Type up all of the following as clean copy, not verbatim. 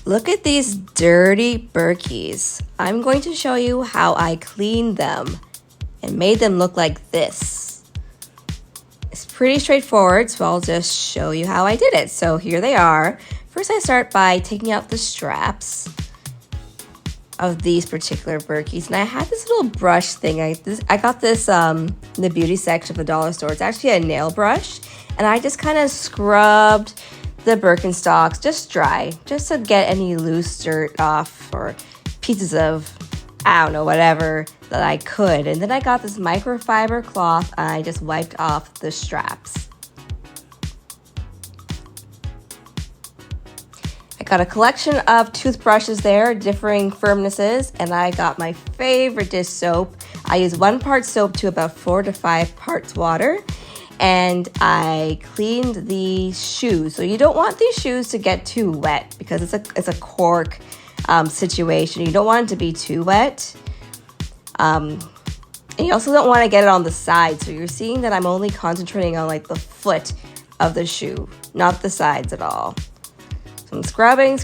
Look at these dirty Birkies. I'm going to show you how I cleaned them and made them look like this. It's pretty straightforward, so I'll just show you how I did it. So here they are. First, I start by taking out the straps of these particular Birkies, and I had this little brush thing. I got this in the beauty section of the dollar store. It's actually a nail brush, and I just kind of scrubbed the Birkenstocks just dry, just to get any loose dirt off or pieces of, I don't know, whatever that I could. And then I got this microfiber cloth and I just wiped off the straps. I got a collection of toothbrushes there, differing firmnesses, and I got my favorite dish soap. I use 1 part soap to about 4 to 5 parts water. And I cleaned the shoes. So you don't want these shoes to get too wet because it's a cork situation. You don't want it to be too wet. And you also don't want to get it on the side. So you're seeing that I'm only concentrating on like the foot of the shoe, not the sides at all. So I'm scrubbing.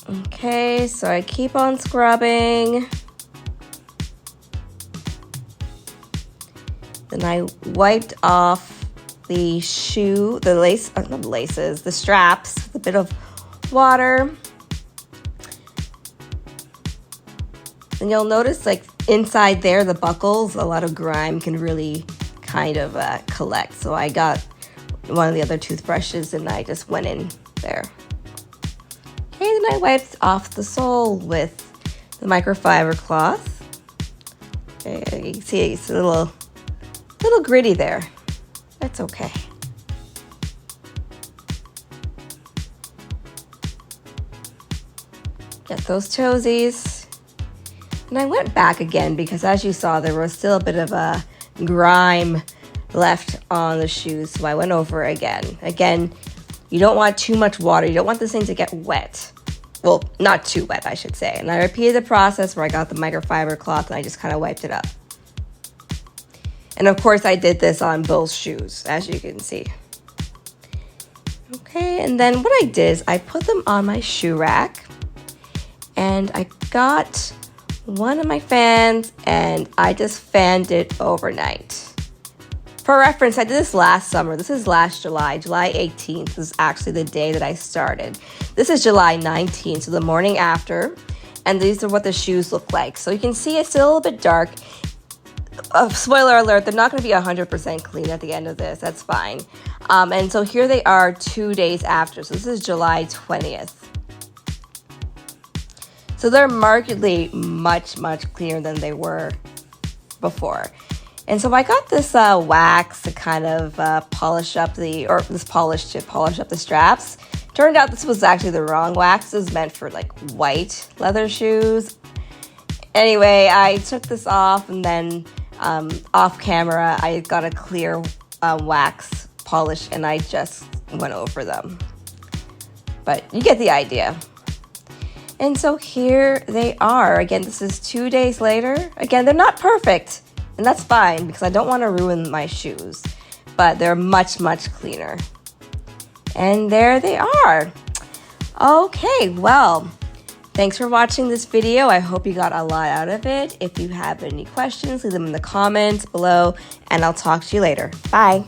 Okay, so I keep on scrubbing. Then I wiped off the shoe, the lace, not the laces, the straps with a bit of water. And you'll notice like inside there, the buckles, a lot of grime can really kind of collect. So I got one of the other toothbrushes and I just went in there. Okay, then I wiped off the sole with the microfiber cloth. Okay, you can see it's a little gritty there. That's okay. Get those toesies. And I went back again because as you saw, there was still a bit of a grime left on the shoes. So I went over again. Again, you don't want too much water. You don't want this thing to get wet. Well, not too wet, I should say. And I repeated the process where I got the microfiber cloth and I just kind of wiped it up. And of course, I did this on both shoes, as you can see. Okay, and then what I did is I put them on my shoe rack. And I got one of my fans and I just fanned it overnight. For reference, I did this last summer. This is last July 18th. This is actually the day that I started. This is July 19th, so the morning after. And these are what the shoes look like. So you can see it's still a little bit dark. Spoiler alert, they're not going to be 100% clean at the end of this. That's fine. And so here they are 2 days after. So this is July 20th. So they're markedly much cleaner than they were before. And so I got this wax to kind of polish up this polish to polish up the straps. Turned out this was actually the wrong wax. This is meant for like white leather shoes. Anyway, I took this off and then off camera, I got a clear wax polish and I just went over them. But you get the idea. And so here they are. Again, this is 2 days later. Again, they're not perfect, and that's fine because I don't want to ruin my shoes, but they're much cleaner. And there they are. Okay, well, thanks for watching this video. I hope you got a lot out of it. If you have any questions, leave them in the comments below, and I'll talk to you later. Bye.